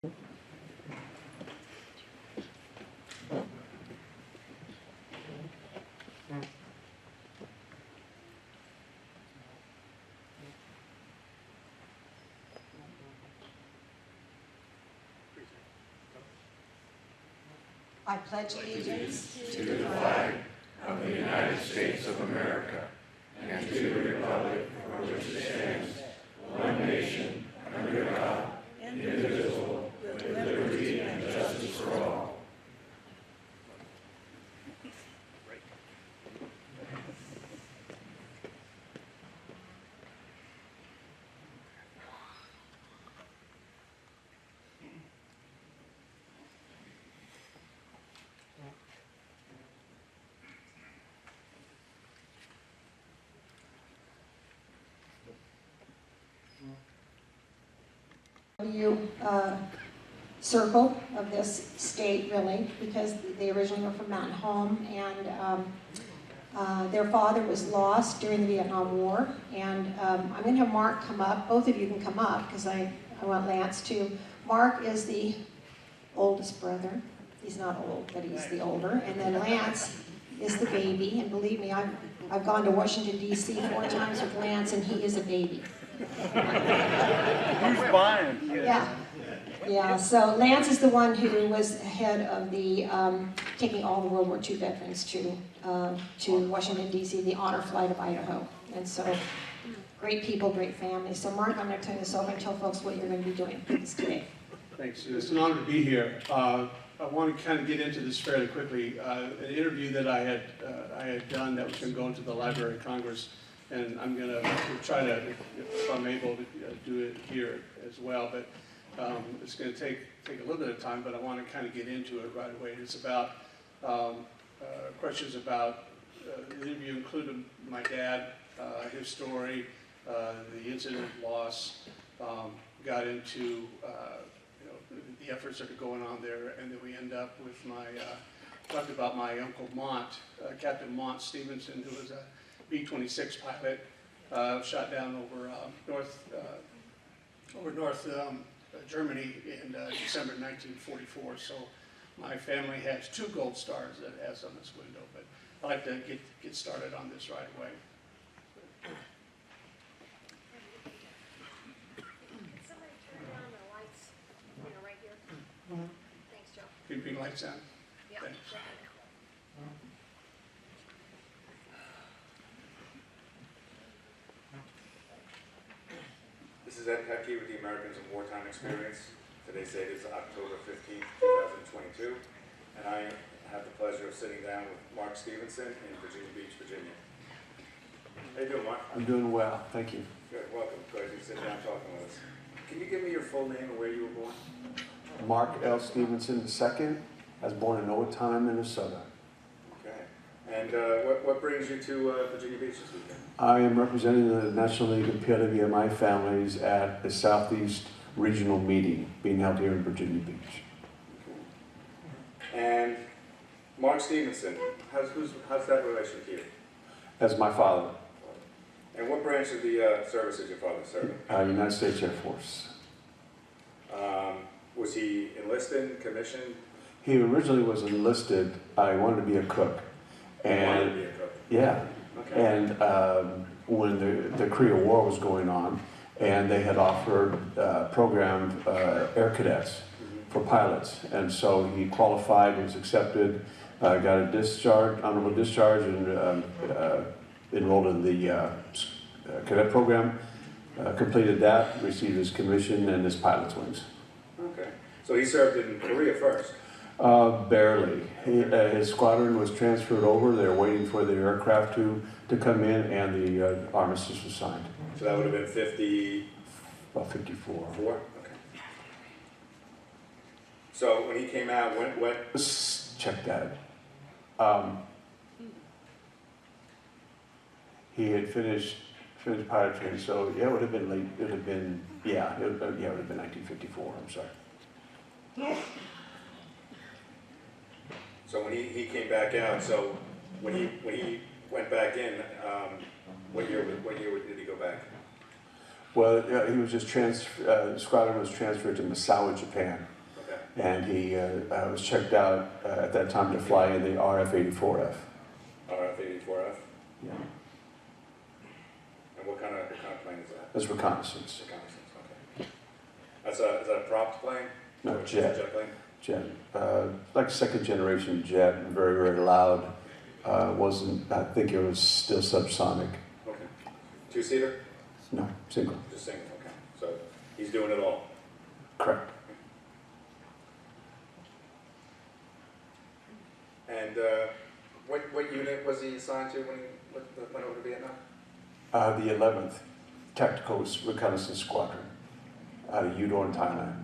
I pledge allegiance to the flag of the United States of America and to the republic for which it stands, one nation, under God, indivisible, with liberty and justice for all. Circle of this state, really, because they originally were from Mountain Home, and their father was lost during the Vietnam War. And I'm going to have Mark come up. Both of you can come up because I want Lance too. Mark is the oldest brother. He's not old, but he's the older. And then Lance is the baby. And believe me, I've gone to Washington, D.C. 4 times with Lance, and he is a baby. Who's buying? Yeah. Yeah, so Lance is the one who was head of the, taking all the World War II veterans to Washington, D.C., the honor flight of Idaho. And so, great people, great family. So Mark, I'm going to turn this over and tell folks what you're going to be doing today. Thanks. It's an honor to be here. I want to kind of get into this fairly quickly. An interview that I had done that was going to go into the Library of Congress, and I'm going to try to, if I'm able to do it here as well. But it's going to take a little bit of time, but I want to kind of get into it right away. It's about questions about the interview included my dad, his story, the incident of loss, got into the efforts that are going on there, and then we end up with talked about my Uncle Mont, Captain Mont Stephensen, who was a B-26 pilot, shot down over North Germany in December 1944. So my family has 2 gold stars that it has on this window, but I'd like to get started on this right away. Somebody turn down the lights, right here. Thanks, Joe. Can you bring lights on? Yeah. Thanks. This is Ed Pecky with the Americans in Wartime Experience. Today's date is October 15th, 2022, and I have the pleasure of sitting down with Mark Stephensen in Virginia Beach, Virginia. How you doing, Mark? I'm doing well, thank you. Good, welcome. Glad you sit down talking with us. Can you give me your full name and where you were born? Mark L. Stephensen II. I was born in Owatonna, Minnesota. Okay. And what brings you to Virginia Beach this weekend? I am representing the National League of PWMI families at the Southeast Regional Meeting being held here in Virginia Beach. And Mark Stephensen, how's that relation to you? As my father, And what branch of the service did your father serve in? United States Air Force. Was he enlisted, commissioned? He originally was enlisted. I wanted to be a cook. Wanted to be a cook. Yeah. Okay. And when the Korea War was going on, and they had offered programmed air cadets for pilots, and so he qualified, was accepted, got a discharge, honorable discharge, and enrolled in the cadet program, completed that, received his commission and his pilot's wings. Okay. So he served in Korea first? Barely. His squadron was transferred over. They were waiting for the aircraft to come in, and the armistice was signed. So that would have been 50... About 54. 4? Okay. So when he came out, when... Let's check that. He had finished pilot training, so yeah, it would have been late. It would have been, yeah, it would have been 1954. I'm sorry. So when he came back out, so when he went back in, what year did he go back? Well, he was just squadron was transferred to Misawa, Japan, Okay. and he was checked out at that time to fly in the RF-84F. RF-84F? Yeah, And what kind of plane is that? that's reconnaissance. Reconnaissance, okay. Is that a propped plane? No, Or just jet. a jet plane? Jet, like second generation jet, very, very loud. I think it was still subsonic. Okay. Two-seater? No, single. Just single, okay. So he's doing it all. Correct. And what unit was he assigned to when he went over to Vietnam? The 11th Tactical Reconnaissance Squadron out of Udon, Thailand.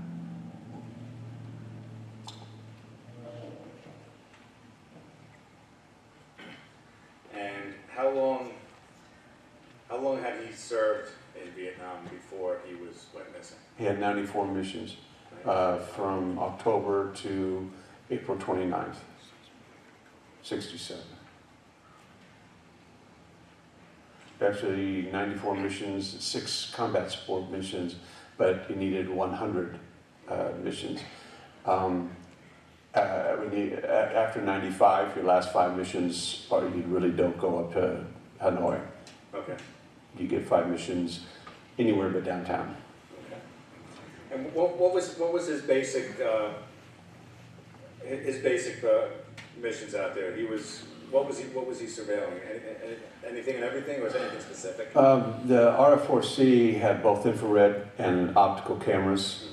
And how long had he served in Vietnam before he went missing? He had 94 missions from October to April 29th, 67. Actually, 94 missions, 6 combat support missions, but he needed 100 missions. After 95, your last 5 missions, you really don't go up to Hanoi. Okay. You get 5 missions anywhere but downtown. Okay. And what was his basic missions out there? What was he surveilling? Anything and everything, or was anything specific? The RF-4C had both infrared and optical cameras.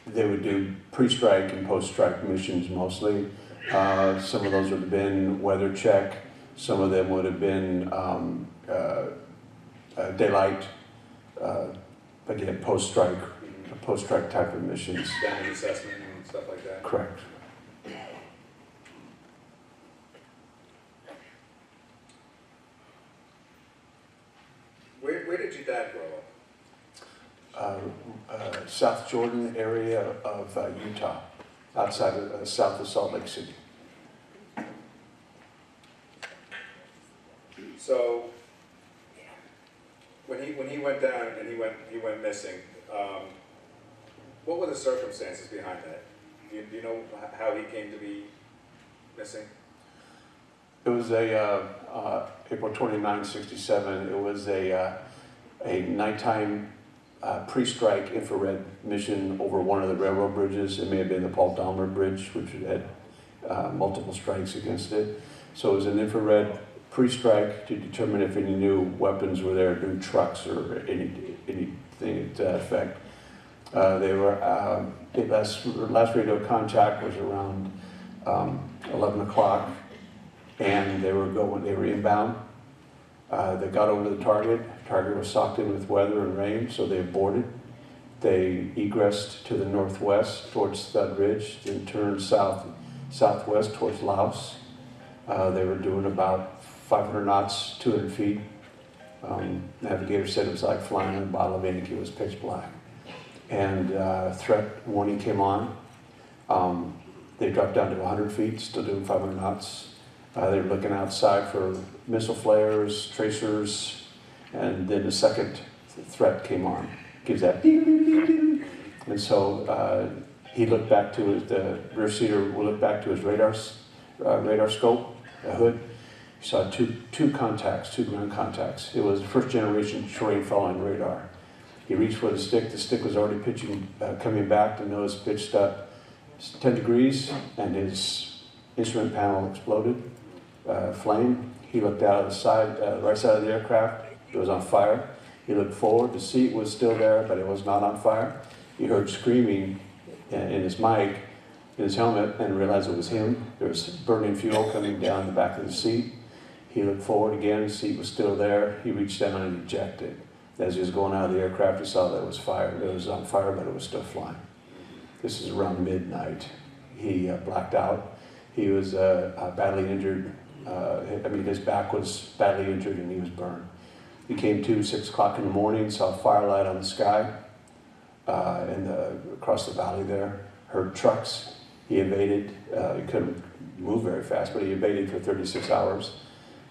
They would do pre-strike and post-strike missions mostly. Some of those would have been weather check. Some of them would have been daylight. Again, post-strike type of missions. Damage assessment and stuff like that? Correct. Where did your dad grow up? South Jordan area of Utah, outside of south of Salt Lake City. So when he went down and he went missing, what were the circumstances behind that? Do you know how he came to be missing? It was April 29, 67. It was a nighttime pre-strike infrared mission over one of the railroad bridges. It may have been the Paul Dahmer Bridge, which had multiple strikes against it. So it was an infrared pre-strike to determine if any new weapons were there, new trucks or anything to that effect. They were last radio contact was around 11 o'clock, and they were inbound. They got over the target. Target was socked in with weather and rain, so they aborted. They egressed to the northwest towards Stud Ridge, then turned southwest towards Laos. They were doing about 500 knots, 200 feet. Navigator said it was like flying in a bottle of ink. It was pitch black. And threat warning came on. They dropped down to 100 feet, still doing 500 knots. They were looking outside for missile flares, tracers, and then the second threat came on. Gives that ding, ding, ding, ding. And so he looked back to the rear seater will look back to his radar scope, the hood. He saw two ground contacts. It was first generation terrain following radar. He reached for the stick was already pitching, coming back, the nose pitched up 10 degrees, and his instrument panel exploded, flame. He looked out of the side, right side of the aircraft, it was on fire. He looked forward, the seat was still there, but it was not on fire. He heard screaming in his mic, in his helmet, and realized it was him. There was burning fuel coming down the back of the seat. He looked forward again, the seat was still there. He reached down and ejected. As he was going out of the aircraft, he saw that it was fire. It was on fire, but it was still flying. This is around midnight. He blacked out. He was badly injured. His back was badly injured and he was burned. He came to 6 o'clock in the morning, saw a firelight on the sky across the valley there. Heard trucks. He evaded. He couldn't move very fast, but he evaded for 36 hours.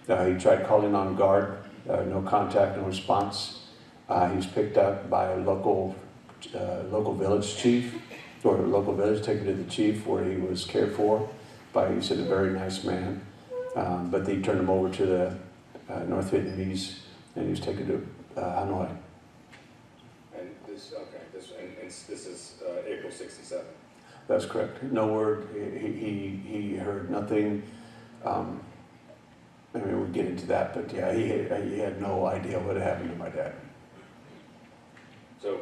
He tried calling on guard no contact, no response. He was picked up by a local village chief, or a local village, taken to the chief where he was cared for by, he said, a very nice man. But they turned him over to the North Vietnamese, and he was taken to Hanoi. And this, okay, this is April '67. That's correct. No word. He heard nothing. I mean, we'll get into that, but yeah, he had no idea what had happened to my dad. So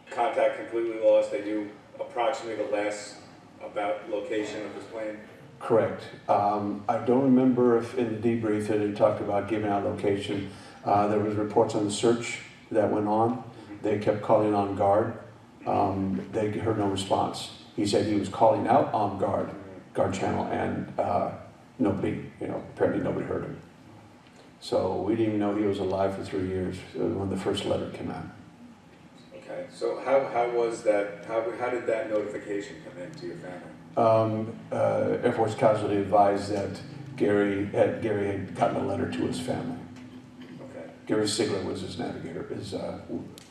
contact completely lost. They knew approximately the last about location of his plane. Correct. I don't remember if in the debrief that he talked about giving out location. There was reports on the search that went on. They kept calling on guard. They heard no response. He said he was calling out on guard channel, and nobody, apparently nobody heard him. So we didn't even know he was alive for 3 years when the first letter came out. Okay. So how was that? How did that notification come in to your family? Air Force casualty advised that Gary had gotten a letter to his family. Okay. Gary Sigler was his navigator, his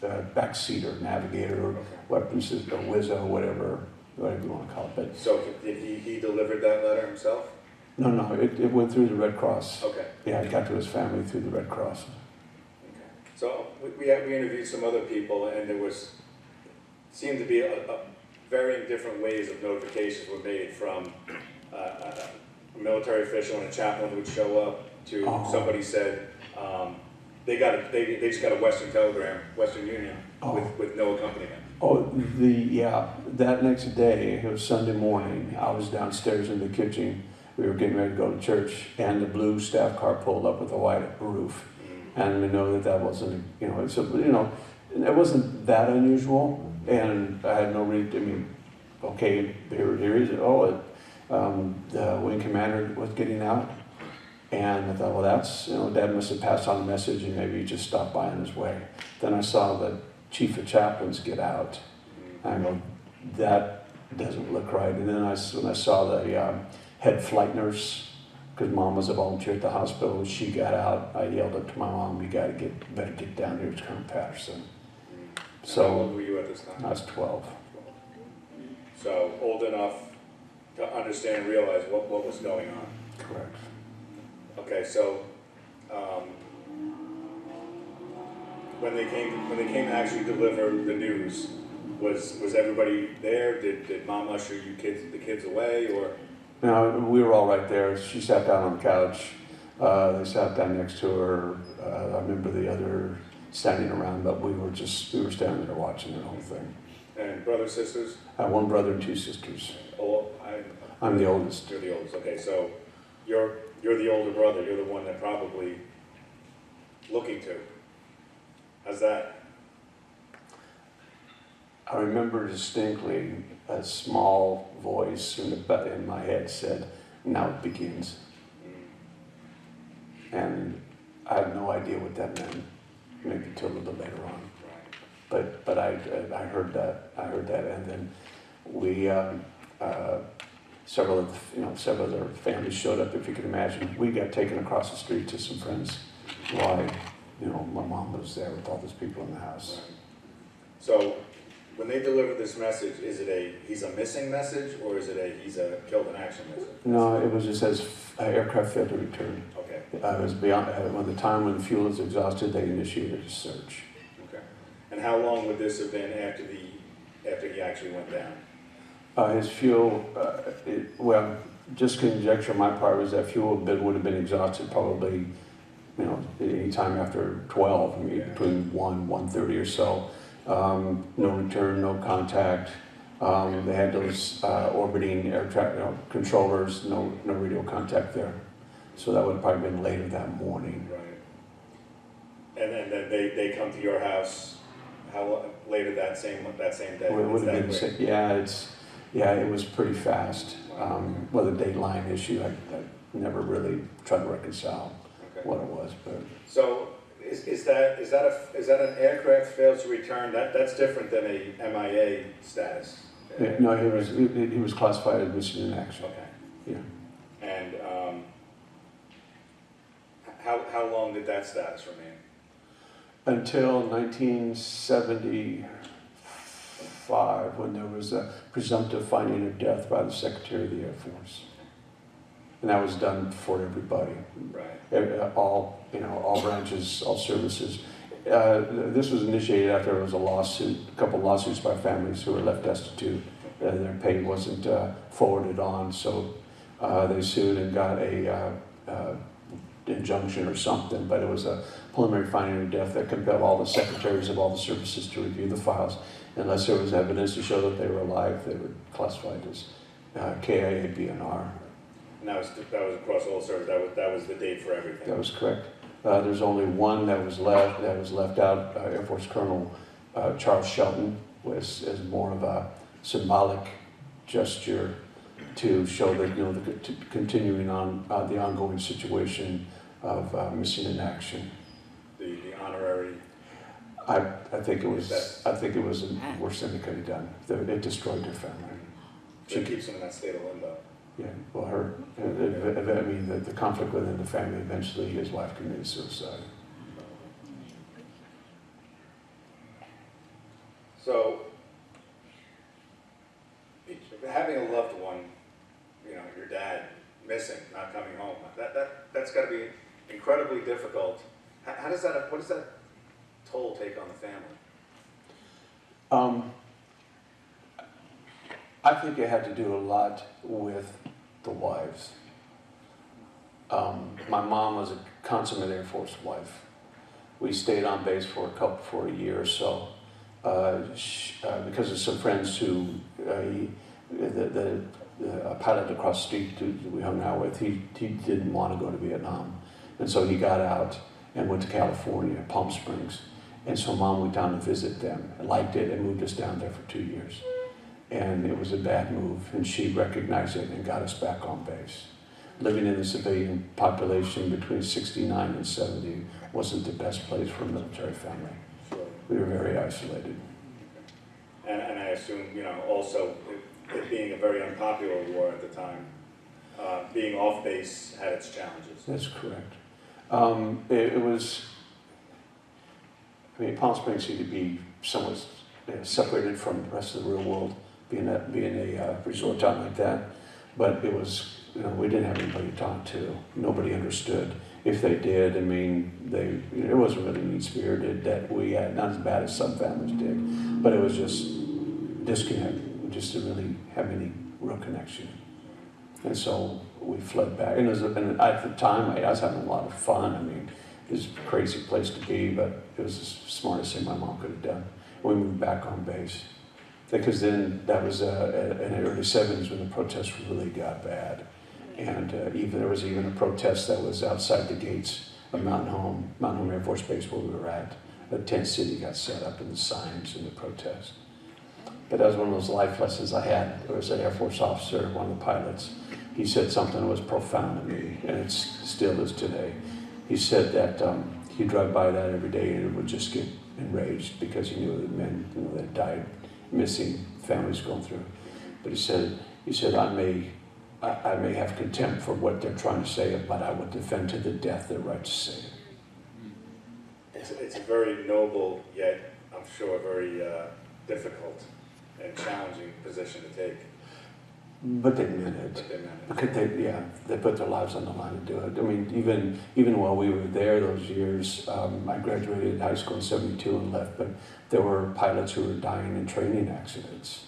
backseater, navigator, or weapons system, Wizzo, whatever you want to call it. But So did he delivered that letter himself? no, it went through the Red Cross. Okay. Yeah, it got to his family through the Red Cross. Okay. So we interviewed some other people, and there seemed to be a varying different ways of notifications were made, from a military official and a chaplain would show up to somebody said they just got a Western telegram, Western Union, with no accompaniment. That next day, it was Sunday morning, I was downstairs in the kitchen. We were getting ready to go to church, and the blue staff car pulled up with a white roof. And we know that wasn't, it wasn't that unusual, and I had no reason, okay, here is it. The wing commander was getting out, and I thought, well, that's, Dad must have passed on a message, and maybe he just stopped by on his way. Then I saw the chief of chaplains get out, and I go, that doesn't look right. And then when I saw the head flight nurse, because Mom was a volunteer at the hospital, she got out. I yelled up to my mom, you better get down here to Colonel Patterson. So how old were you at this time? I was 12. So old enough to understand and realize what was going on. Correct. Okay, so when they came to actually deliver the news, was everybody there? Did Mom usher the kids away, or? No, we were all right there. She sat down on the couch. They sat down next to her. I remember the other standing around, but we were standing there watching the whole thing. And brothers, sisters? I have one brother and 2 sisters. Oh, I'm the oldest. You're the oldest. Okay, so you're the older brother. You're the one that probably looking to. How's that? I remember distinctly a small voice in my head said, "Now it begins." And I had no idea what that meant, maybe until a little bit later on. But I heard that, and then we several other families showed up. If you can imagine, we got taken across the street to some friends. Why? My mom was there with all those people in the house. So when they deliver this message, is it he's a missing message, or is it he's a killed in action message? No, it was just says aircraft failed to return. Okay. It was beyond when the time when the fuel is exhausted, they initiated a search. Okay. And how long would this have been after he actually went down? His fuel, just conjecture on my part was that fuel would have been exhausted probably, any time after 12, between 1:30 or so. No return, no contact. They had those orbiting air traffic controllers, no radio contact there. So that would have probably been later that morning. Right. And then they come to your house. How later that same day? Well, it would have been it was pretty fast. The dateline issue, I never really tried to reconcile what it was, but. So is that an aircraft fails to return? That's different than a MIA status. No, he was classified as missing in action. Okay. Yeah. And how long did that status remain? Until 1975, when there was a presumptive finding of death by the Secretary of the Air Force. And that was done for everybody. Right. All, all branches, all services. This was initiated after there was a couple lawsuits by families who were left destitute. Their pay wasn't forwarded on, so they sued and got a injunction or something, but it was a preliminary finding of death that compelled all the secretaries of all the services to review the files. Unless there was evidence to show that they were alive, they were classified as KIA BNR. And that was across all services. That was the date for everything. That was correct. There's only one that was left out. Air Force Colonel Charles Shelton was as more of a symbolic gesture to show that continuing on the ongoing situation of missing in action. The honorary. I think it was worse than it could have done. It destroyed their family. It keeps them in that state of limbo. Yeah, well, the conflict within the family, eventually his wife committed suicide. So, having a loved one, your dad missing, not coming home, that's got to be incredibly difficult. What does that toll take on the family? I think it had to do a lot with the wives. My mom was a consummate Air Force wife. We stayed on base for a year or so because of some friends who a pilot across the street that we hung out with. He didn't want to go to Vietnam, and so he got out and went to California, Palm Springs. And so Mom went down to visit them, liked it, and moved us down there for 2 years. And it was a bad move, and she recognized it and got us back on base. Living in the civilian population between 69 and 70 wasn't the best place for a military family. Sure. We were very isolated. And I assume, also it being a very unpopular war at the time, being off base had its challenges. That's correct. It was, Palm Springs seemed to be somewhat separated from the rest of the real world, being a resort town like that. But it was, we didn't have anybody to talk to. Nobody understood. If they did, it wasn't really mean-spirited that we had, not as bad as some families did, but it was just disconnect, just to really have any real connection. And so we fled back. And at the time, I was having a lot of fun. It was a crazy place to be, but it was the smartest thing my mom could have done. We moved back on base. Because then that was in the early 70s when the protests really got bad. And there was even a protest that was outside the gates of Mountain Home Air Force Base where we were at. A tent city got set up in the signs in the protest. But that was one of those life lessons I had. There was an Air Force officer, one of the pilots. He said something that was profound to me, and it still is today. He said that he drove by that every day and would just get enraged because he knew the men that died, missing, families going through. But he said, I may have contempt for what they're trying to say, but I would defend to the death their right to say it. It's a very noble, yet I'm sure very difficult and challenging position to take. But they meant it. Because they put their lives on the line to do it. Even while we were there those years, I graduated high school in '72 and left, but there were pilots who were dying in training accidents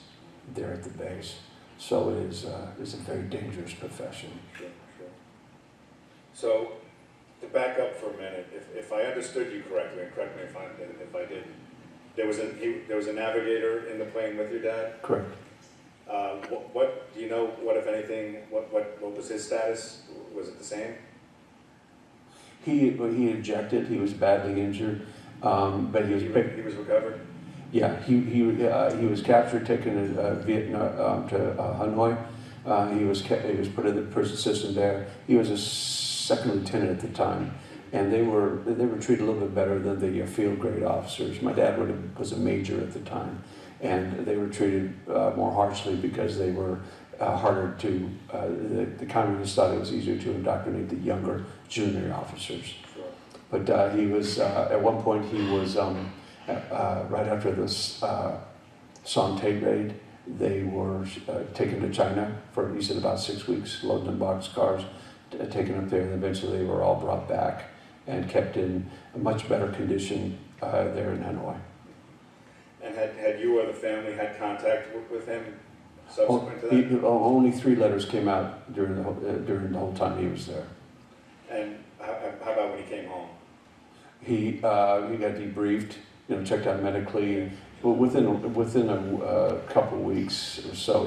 there at the base. So it's a very dangerous profession. Sure. So, to back up for a minute, if I understood you correctly, and correct me if I didn't, there was a navigator in the plane with your dad? Correct. What do you know? What, if anything, what was his status? Was it the same? He ejected. He was badly injured, but he was recovered. Yeah, he was captured, taken to Vietnam to Hanoi. He was put in the prison system there. He was a second lieutenant at the time, and they were treated a little bit better than the field grade officers. My dad was a major at the time, and they were treated more harshly because they were harder to. The communists thought it was easier to indoctrinate the younger junior officers. But he was, at one point he was, right after this Sante raid, they were taken to China for, he said, about 6 weeks, loaded in boxcars, taken up there, and eventually they were all brought back and kept in a much better condition there in Hanoi. And had you or the family had contact with him subsequent to that? Only 3 letters came out during the whole time he was there. And how about when he came home? He got debriefed, checked out medically. But within a couple of weeks or so,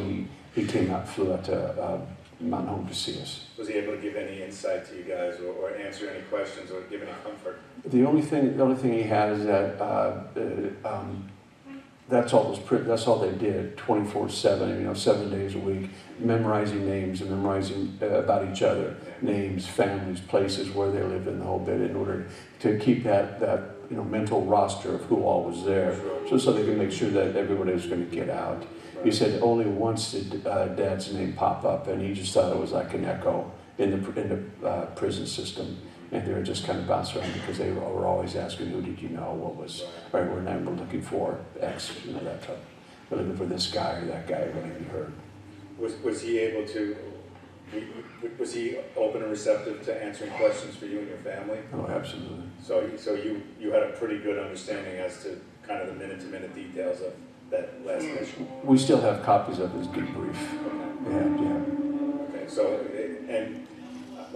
he came out, flew out to Mountain Home to see us. Was he able to give any insight to you guys, or answer any questions, or give any comfort? The only thing he had is that that's all they did, 24/7, 7 days a week, memorizing names and memorizing about each other, names, families, places where they lived in the whole bit, in order to keep that mental roster of who all was there, so they can make sure that everybody was going to get out. He said only once did Dad's name pop up, and he just thought it was like an echo in the prison system. And they were just kind of bounced around because they were always asking, who did you know? What was, right, we're never looking for X, that type. We're looking for this guy or that guy, whatever you heard. Was he able to, was he open and receptive to answering questions for you and your family? Oh, absolutely. So you had a pretty good understanding as to kind of the minute-to-minute details of that last mission? We still have copies of his debrief. Yeah. Okay, so, and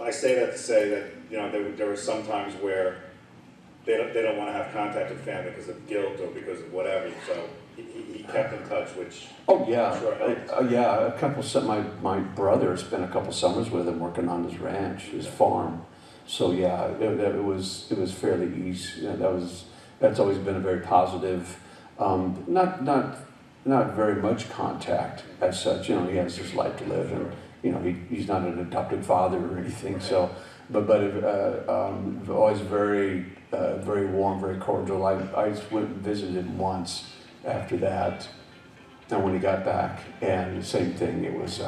I say that to say that, there were some times where they don't want to have contact with family because of guilt or because of whatever, so he kept in touch, which Oh yeah, I'm sure helped. yeah. My brother spent a couple summers with him working on his ranch, his farm. So yeah, it was fairly easy. That's always been a very positive. Not very much contact as such. He has his life to live, and he's not an adopted father or anything. So, but always very warm, very cordial. I went and visited him once after that, and when he got back, and the same thing. It was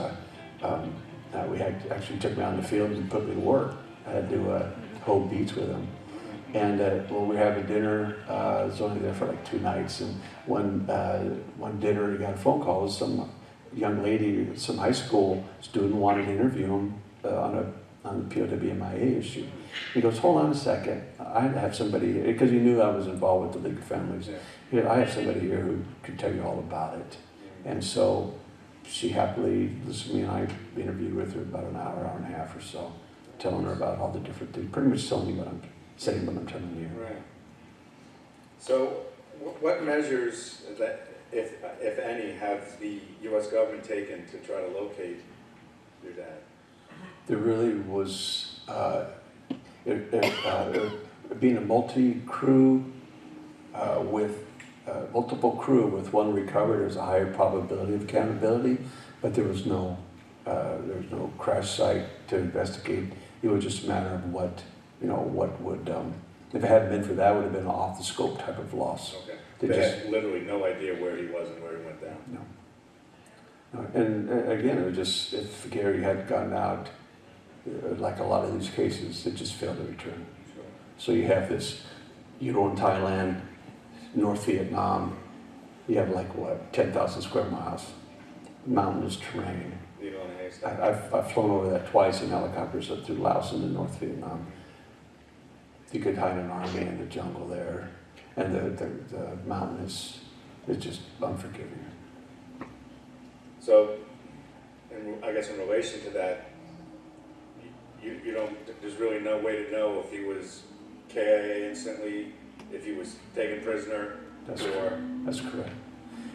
we actually took me out in the field and put me to work. I had to hoe beets with him. And when we were having dinner, I was only there for like 2 nights, and one dinner he got a phone call. Some young lady, some high school student wanted to interview him on the POWMIA issue. He goes, hold on a second, I have somebody here, because he knew I was involved with the League of Families. Here, I have somebody here who could tell you all about it. And so she happily listened to me, and I interviewed with her about an hour and a half or so, telling her about all the different things, pretty much telling me what I'm saying, what I'm telling you. Right. So, what measures, that, if any, have the U.S. government taken to try to locate your dad? There really was, being a multi-crew with multiple crew with one recovered, there's a higher probability of accountability, but there was no crash site to investigate. It was just a matter of what would, if it hadn't been for that, would have been an off-the-scope type of loss. Okay. They had literally no idea where he was and where he went down. No. And again, it was just, if Gary had gotten out, like a lot of these cases, it just failed to return. Sure. So you have this, in Thailand, North Vietnam, you have like, 10,000 square miles, mountainous terrain. Needle in a haystack. I've flown over that twice in helicopters up through Laos and North Vietnam. You could hide an army in the jungle there, and the mountain is just unforgiving. So, I guess in relation to that, you don't, there's really no way to know if he was KIA instantly, if he was taken prisoner, That's or... correct.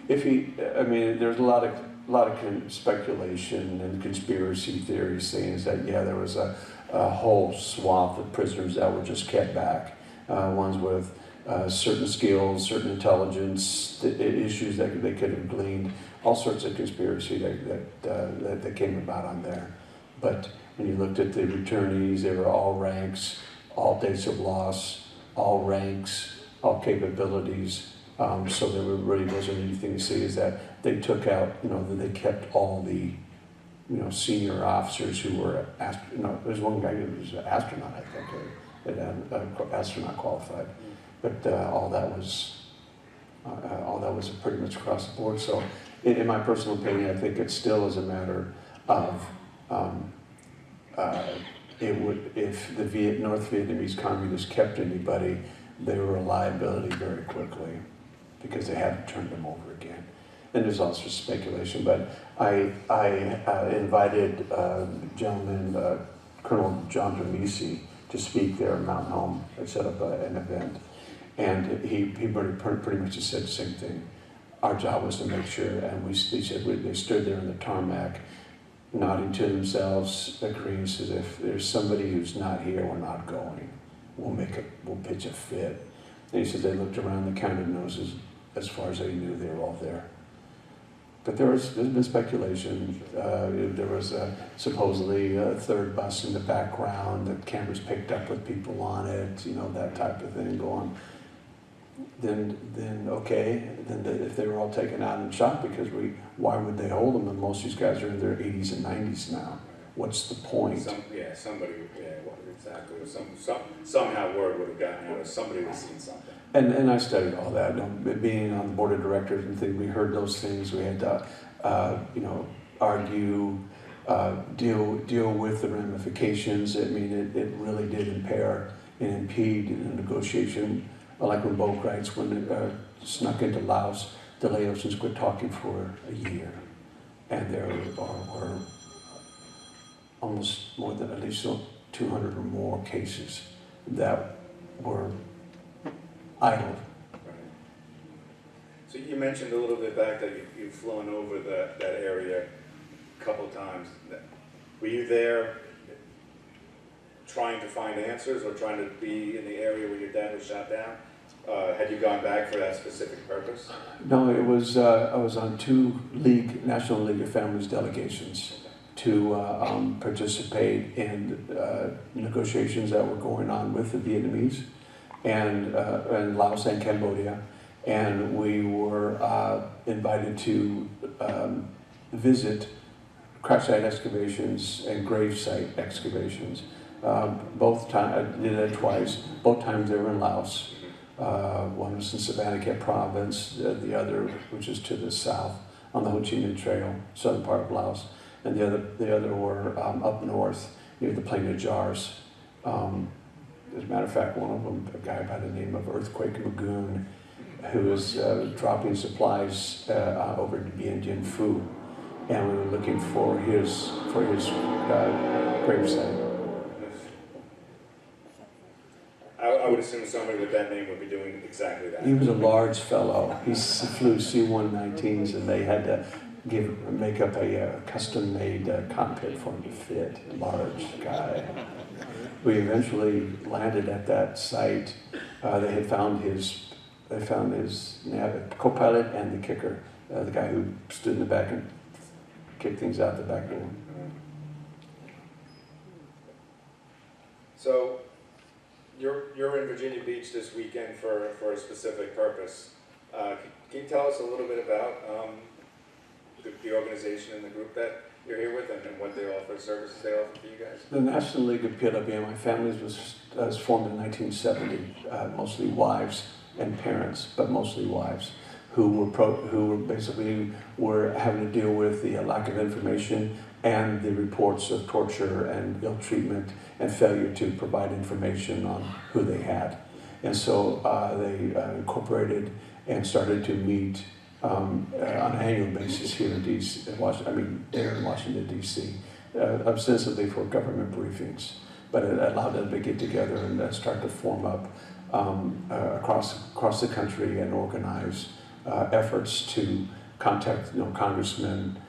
There's a lot of speculation and conspiracy theories saying that, yeah, there was a whole swath of prisoners that were just kept back, ones with certain skills, certain intelligence, issues that they could have gleaned, all sorts of conspiracy that came about on there. But when you looked at the returnees, they were all ranks, all dates of loss, all ranks, all capabilities. So there really wasn't anything to say is that they took out, that they kept all the, senior officers who were, there's one guy who was an astronaut, I think, astronaut qualified. But all that was pretty much across the board. So, in my personal opinion, I think it still is a matter of if the North Vietnamese communists kept anybody, they were a liability very quickly because they hadn't turned them over again. And there's also speculation, but I invited a gentleman, Colonel John Demisi, to speak there at Mountain Home. I set up an event, and he pretty much just said the same thing. Our job was to make sure, and they stood there in the tarmac, nodding to themselves, agreeing, as if there's somebody who's not here, we're not going. We'll pitch a fit. And he said they looked around, they counted noses. As far as they knew, they were all there. But there's been speculation. There was supposedly a third bus in the background that cameras picked up with people on it, that type of thing going. Then okay. If they were all taken out and shot, because why would they hold them? And most of these guys are in their 80s and 90s now. What's the point? Somebody, exactly. Somehow word would have gotten out, or somebody would have seen something. And I studied all that. Being on the board of directors and things, we heard those things. We had to, argue, deal with the ramifications. I mean, it really did impair and impede the negotiation. Like when Boukreitz, when it snuck into Laos, the Laotians quit talking for a year, and there were almost more than at least 200 or more cases that were idle. Right. So you mentioned a little bit back that you've flown over that area a couple times. Were you there trying to find answers or trying to be in the area where your dad was shot down? Had you gone back for that specific purpose? No, it was I was on two National League of Families delegations to participate in negotiations that were going on with the Vietnamese and Laos and Cambodia, and we were invited to visit crash site excavations and grave site excavations. Both times I did that twice. Both times they were in Laos. One was in Savannakhet province, the other, which is to the south on the Ho Chi Minh Trail, southern part of Laos, and the other were up north near the Plain of Jars. As a matter of fact, one of them, a guy by the name of Earthquake Magoon, who was dropping supplies over to Bien Dien Phu, and we were looking for his gravesite. I would assume somebody with that name would be doing exactly that. He was a large fellow. He flew C-119s, and they had to make up a custom-made cockpit for him to fit. Large guy. We eventually landed at that site. They had found his co-pilot and the kicker, the guy who stood in the back and kicked things out the back door. So you're in Virginia Beach this weekend for a specific purpose. Can you tell us a little bit about the organization and the group that you're here with, and what they offer, services they offer for you guys? The National League of PLWM, my family was formed in 1970, mostly wives and parents, but mostly wives, who were basically having to deal with the lack of information and the reports of torture and ill treatment and failure to provide information on who they had. And so they incorporated and started to meet on an annual basis here in there in Washington, D.C., ostensibly for government briefings. But it allowed them to get together and start to form up across the country and organize efforts to contact congressmen,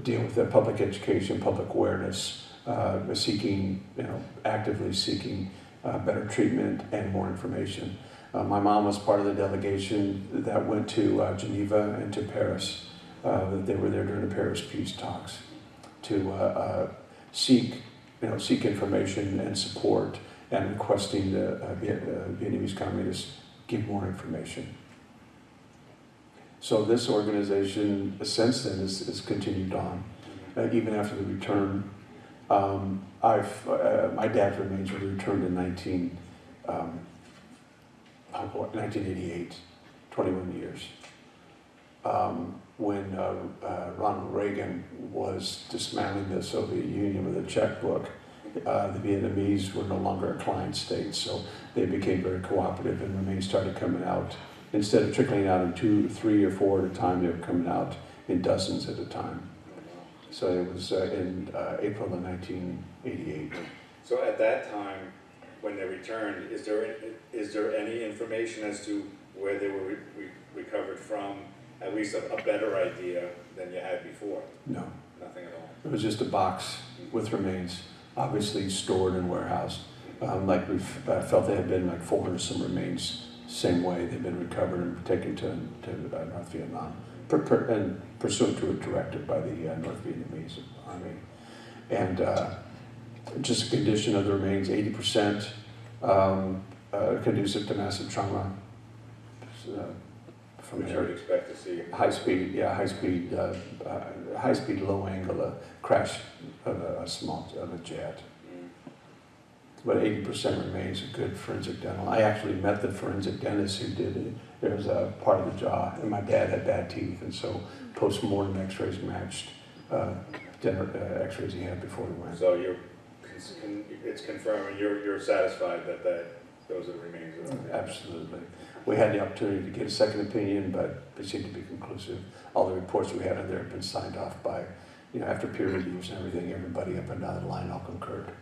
deal with their public education, public awareness, actively seeking better treatment and more information. My mom was part of the delegation that went to Geneva and to Paris. They were there during the Paris peace talks to seek information and support, and requesting the Vietnamese communists give more information. So this organization, since then, has continued on, even after the return My dad's remains were returned in 1988, 21 years. When Ronald Reagan was dismantling the Soviet Union with a checkbook, the Vietnamese were no longer a client state, so they became very cooperative, and remains started coming out. Instead of trickling out in 2, 3, or 4 at a time, they were coming out in dozens at a time. So it was in April of 1988. So at that time, when they returned, is there any information as to where they were recovered from? At least a better idea than you had before? No. Nothing at all? It was just a box with remains, obviously stored and warehoused. Like we felt there had been like 400 some remains, same way they've been recovered and taken to North Vietnam, and pursuant to a directive by the North Vietnamese Army. And just a condition of the remains, 80% conducive to massive trauma. From Which you would expect to see. high speed, low angle crash of a jet. But 80% remains a good forensic dental. I actually met the forensic dentist who did it. There was a part of the jaw, and my dad had bad teeth, and so post-mortem x-rays matched x-rays he had before he went. So it's confirmed, and you're satisfied that those are the remains of them? Absolutely. We had the opportunity to get a second opinion, but it seemed to be conclusive. All the reports we had in there have been signed off by, after peer reviews and everything, everybody up and down the line all concurred.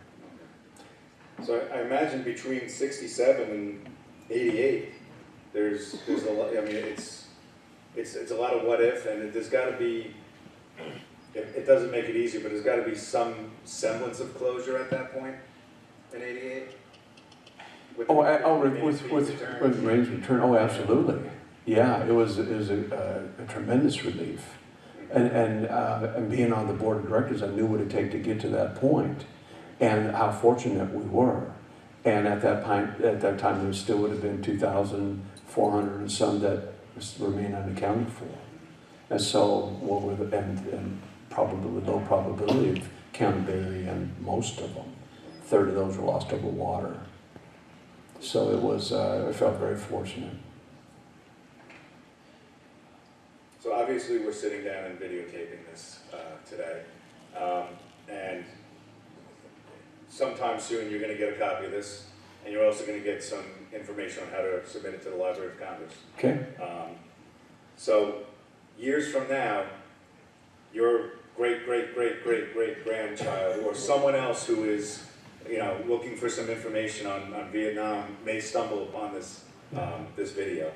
So I imagine between 67 and 88, there's a lot. I mean, it's a lot of what if, and there's got to be. It doesn't make it easy, but there's got to be some semblance of closure at that point in 88. With remains return. Oh, absolutely. Yeah, it was a tremendous relief, and being on the board of directors, I knew what it took to get to that point. And how fortunate we were. And at that time, there still would have been 2,400 and some that remain unaccounted for. And so, and probably low probability of accountability, and most of them, a third of those were lost over water. So it was, I felt very fortunate. So obviously, we're sitting down and videotaping this today, and sometime soon you're going to get a copy of this, and you're also going to get some information on how to submit it to the Library of Congress. Okay. So years from now, your great-great-great-great-great-grandchild, or someone else who is, looking for some information on Vietnam may stumble upon this this video.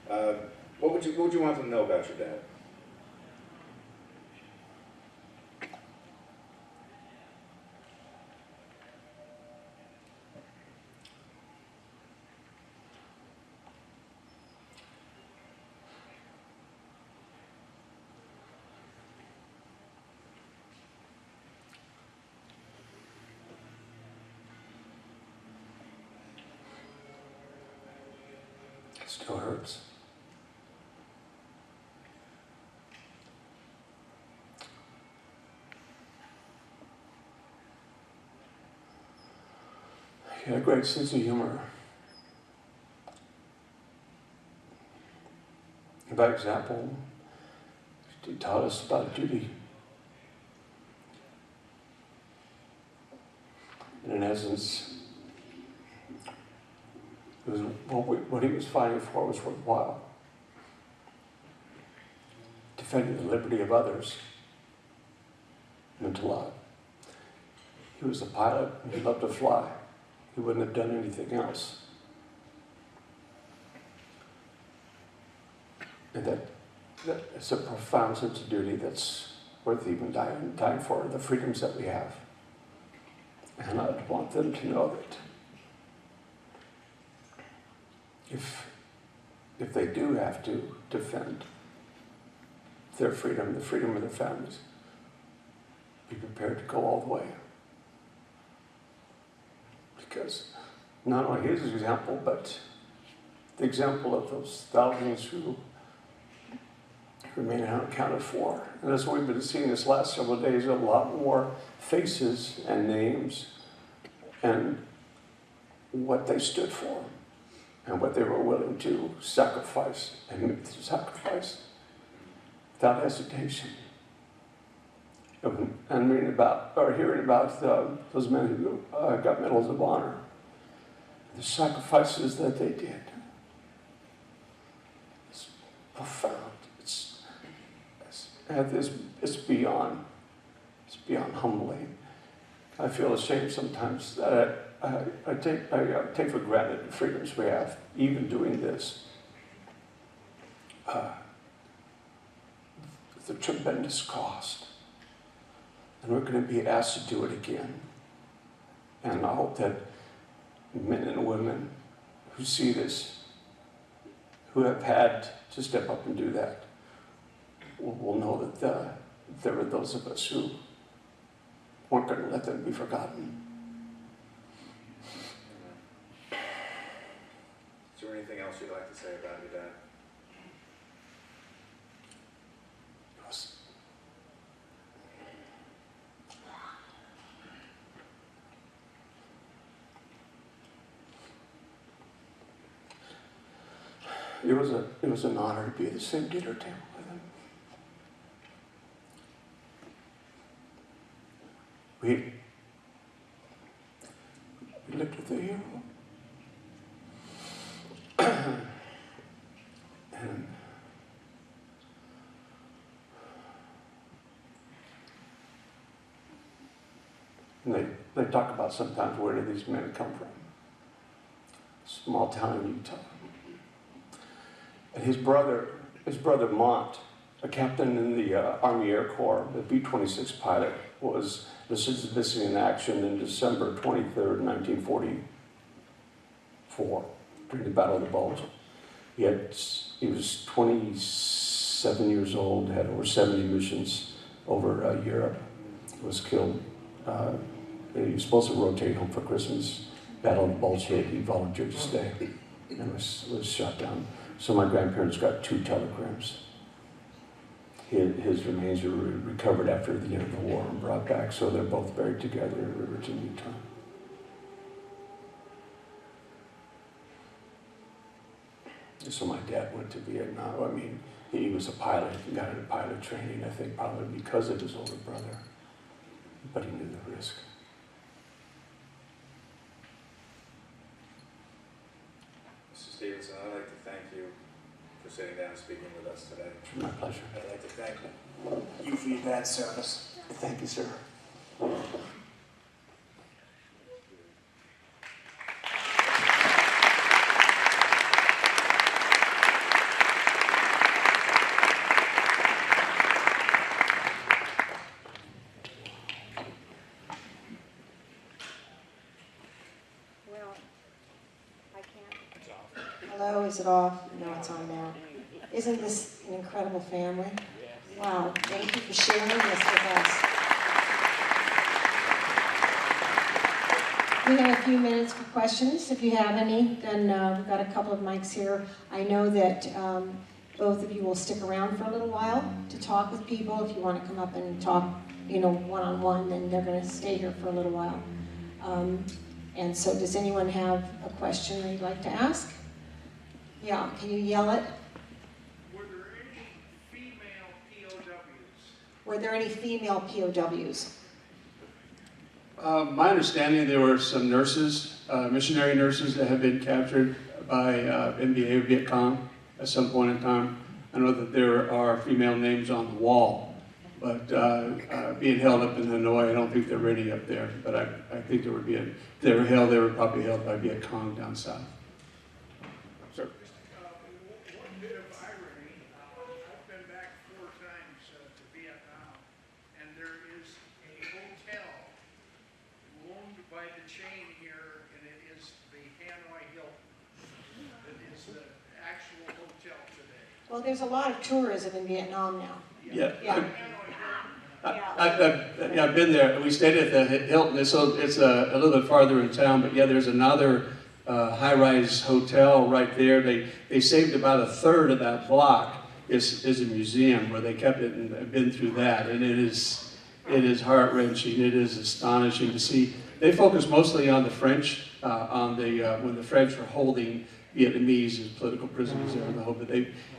What would you want them to know about your dad? It still hurts. He had a great sense of humor. By example, he taught us about duty. And in essence, it was what he was fighting for was worthwhile. Defending the liberty of others meant a lot. He was a pilot and he loved to fly. He wouldn't have done anything else. And that's a profound sense of duty that's worth even dying for, the freedoms that we have. And I'd want them to know that if they do have to defend their freedom, the freedom of their families, be prepared to go all the way. Because not only his example, but the example of those thousands who remain unaccounted for. And as we've been seeing this last several days, a lot more faces and names and what they stood for and what they were willing to sacrifice and sacrifice without hesitation. And reading about, or hearing about those men who got medals of honor, the sacrifices that they did. It's profound. It's beyond humbling. I feel ashamed sometimes that I take for granted the freedoms we have, even doing this. The tremendous cost. And we're going to be asked to do it again. And I hope that men and women who see this, who have had to step up and do that, will know that there are those of us who weren't going to let them be forgotten. Is there anything else you'd like to say about your dad? It was an honor to be at the same dinner table with him. We lived with a hero. and they talk about sometimes where do these men come from. Small town in Utah. And his brother Mont, a captain in the Army Air Corps, the B-26 pilot, was missing in action in December 23rd, 1944, during the Battle of the Bulge. He was 27 years old, had over 70 missions over Europe, was killed. He was supposed to rotate home for Christmas. Battle of the Bulge hit, he volunteered to stay and was shot down. So my grandparents got 2 telegrams. His remains were recovered after the end of the war and brought back, so they're both buried together in Riverton, Utah. So my dad went to Vietnam. I mean, he was a pilot. He got into pilot training, I think, probably because of his older brother. But he knew the risk. Mr. Stephensen, I'd like to thank you for sitting down and speaking with us today. It's my pleasure. I'd like to thank you for your dad's service. Thank you, sir. Well, I can't. Hello, is it off? No, it's on now. Isn't this an incredible family? Wow, thank you for sharing this with us. We have a few minutes for questions. If you have any, then we've got a couple of mics here. I know that both of you will stick around for a little while to talk with people. If you want to come up and talk, one-on-one, then they're going to stay here for a little while. And so does anyone have a question they'd like to ask? Yeah, can you yell it? Were there any female POWs? Were there any female POWs? My understanding, there were some nurses, missionary nurses that had been captured by NBA or Viet Cong at some point in time. I know that there are female names on the wall, but being held up in Hanoi, I don't think they're ready up there. But I think there would be, if they were held, they were probably held by Viet Cong down south. Sir. One bit of irony, I've been back 4 times to Vietnam, and there is a hotel owned by the chain here, and it is the Hanoi Hilton. It is the actual hotel today. Well, there's a lot of tourism in Vietnam now. Yeah. Yeah. I've been there. We stayed at the Hilton. It's a little bit farther in town, but yeah, there's another high-rise hotel right there. They saved about 1/3 of that block is a museum where they kept it, and I've been through that, and it is heart-wrenching. It is astonishing to see. They focus mostly on the French, when the French were holding Vietnamese as political prisoners there in the whole,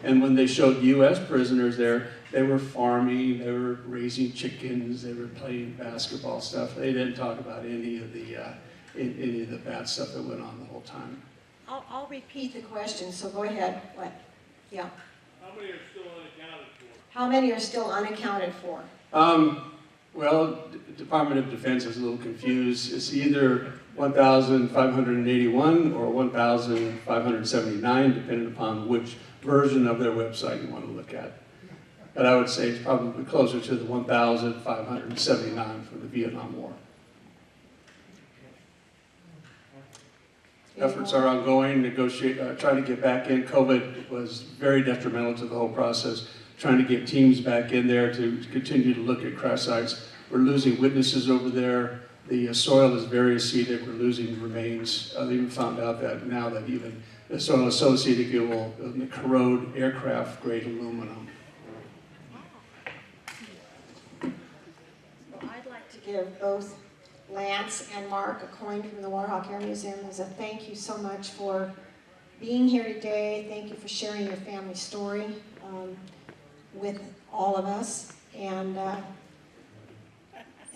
and when they showed U.S. prisoners there, they were farming, they were raising chickens, they were playing basketball stuff. They didn't talk about any of the bad stuff that went on the whole time. I'll repeat the question, so go ahead. What? Yeah. How many are still unaccounted for? How many are still unaccounted for? Well, Department of Defense is a little confused. It's either 1,581 or 1,579, depending upon which version of their website you want to look at. But I would say it's probably closer to the 1,579 from the Vietnam War. Efforts are ongoing, trying to get back in. COVID was very detrimental to the whole process. Trying to get teams back in there to continue to look at crash sites. We're losing witnesses over there. The soil is very acidic. We're losing remains. They even found out that now that even the soil is so acidic it will corrode aircraft-grade aluminum. Well, I'd like to give both Lance and Mark a coin from the Warhawk Air Museum as a thank you so much for being here today. Thank you for sharing your family story with all of us, and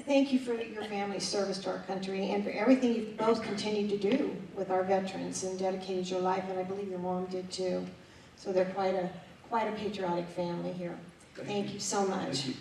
thank you for your family's service to our country and for everything you've both continued to do with our veterans and dedicated your life, and I believe your mom did too. So they're quite a patriotic family here. Thank you so much. Thank you.